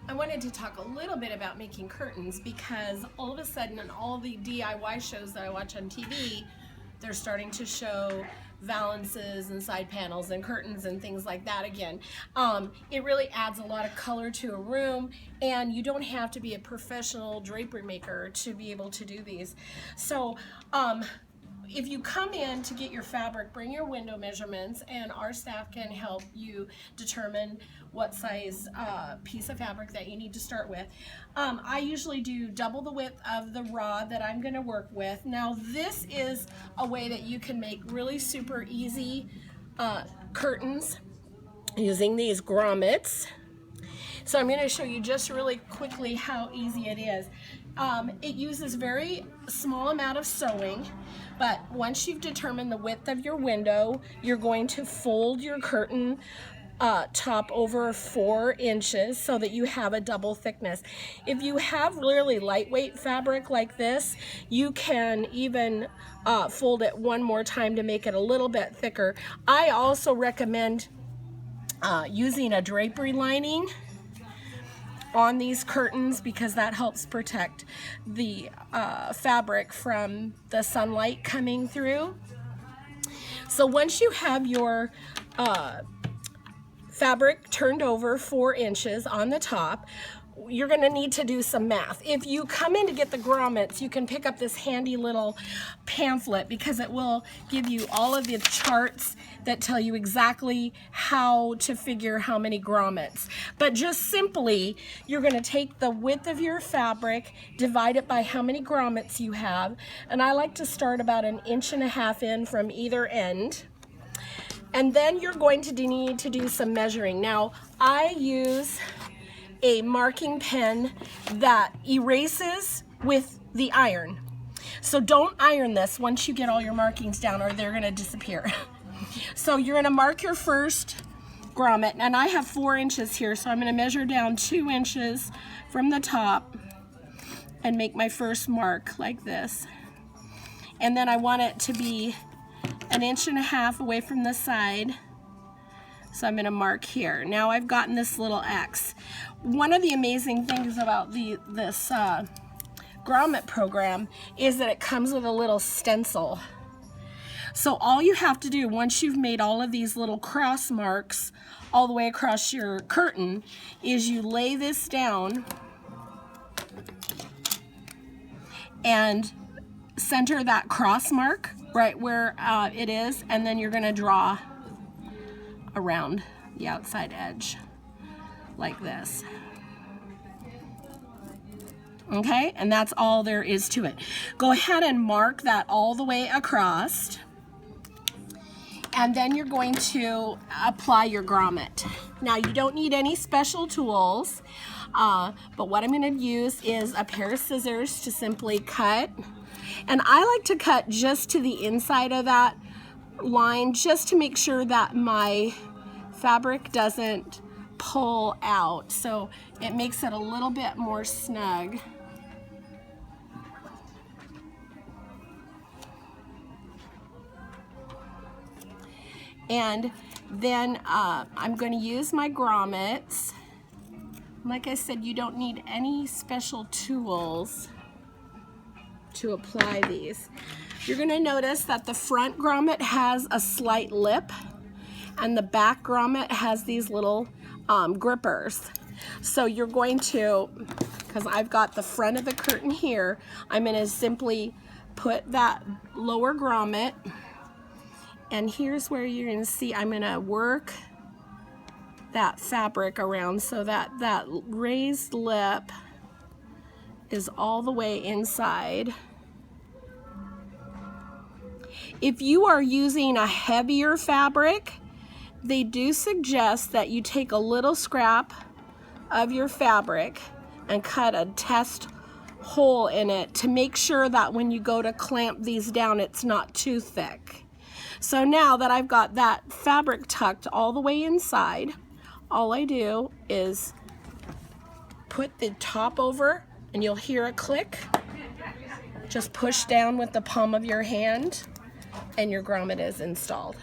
I wanted to talk a little bit about making curtains because all of a sudden in all the DIY shows that I watch on TV, they're starting to show valances and side panels and curtains and things like that again. It really adds a lot of color to a room, and you don't have to be a professional drapery maker to be able to do these. So if you come in to get your fabric, bring your window measurements, and our staff can help you determine what size piece of fabric that you need to start with. I usually do double the width of the rod that I'm going to work with. Now this is a way that you can make really super easy curtains using these grommets. So I'm going to show you just really quickly how easy it is. It uses very small amount of sewing, but once you've determined the width of your window, you're going to fold your curtain top over 4 inches so that you have a double thickness. If you have really lightweight fabric like this, you can even fold it one more time to make it a little bit thicker. I also recommend using a drapery lining on these curtains because that helps protect the fabric from the sunlight coming through. So once you have your fabric turned over 4 inches on the top, you're going to need to do some math. If you come in to get the grommets, you can pick up this handy little pamphlet because it will give you all of the charts that tell you exactly how to figure how many grommets. But just simply, you're going to take the width of your fabric, divide it by how many grommets you have, and I like to start about 1.5 inches in from either end. And then you're going to need to do some measuring. Now, I use a marking pen that erases with the iron. So don't iron this once you get all your markings down or they're gonna disappear. So you're gonna mark your first grommet, and I have 4 inches here, so I'm gonna measure down 2 inches from the top and make my first mark like this. And then I want it to be 1.5 inches away from the side. So I'm going to mark here. Now I've gotten this little X. One of the amazing things about this grommet program is that it comes with a little stencil. So all you have to do once you've made all of these little cross marks all the way across your curtain is you lay this down and center that cross mark right where it is, and then you're going to draw around the outside edge like this. Okay, and that's all there is to it. Go ahead and mark that all the way across, and then you're going to apply your grommet. Now you don't need any special tools, but what I'm going to use is a pair of scissors to simply cut, and I like to cut just to the inside of that line just to make sure that my fabric doesn't pull out, so it makes it a little bit more snug. And then I'm going to use my grommets. Like I said, you don't need any special tools to apply these. You're going to notice that the front grommet has a slight lip and the back grommet has these little grippers. So you're going to, because I've got the front of the curtain here, I'm going to simply put that lower grommet, and here's where you're going to see I'm going to work that fabric around so that that raised lip is all the way inside. If you are using a heavier fabric, they do suggest that you take a little scrap of your fabric and cut a test hole in it to make sure that when you go to clamp these down, it's not too thick. So now that I've got that fabric tucked all the way inside, all I do is put the top over, and you'll hear a click. Just push down with the palm of your hand, and your grommet is installed.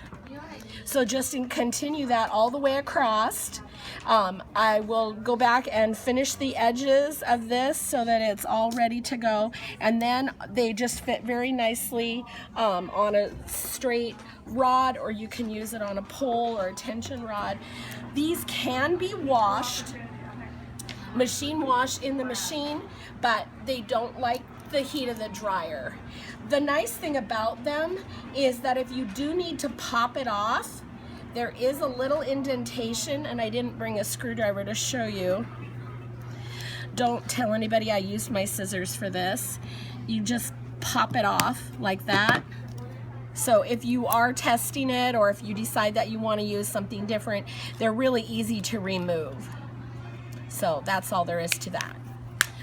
So just continue that all the way across. I will go back and finish the edges of this so that it's all ready to go, and then they just fit very nicely on a straight rod, or you can use it on a pole or a tension rod. These can be washed, machine wash in the machine, but they don't like the heat of the dryer. The nice thing about them is that if you do need to pop it off, there is a little indentation, and I didn't bring a screwdriver to show you. Don't tell anybody I used my scissors for this. You just pop it off like that. So if you are testing it, or if you decide that you want to use something different, they're really easy to remove. So that's all there is to that.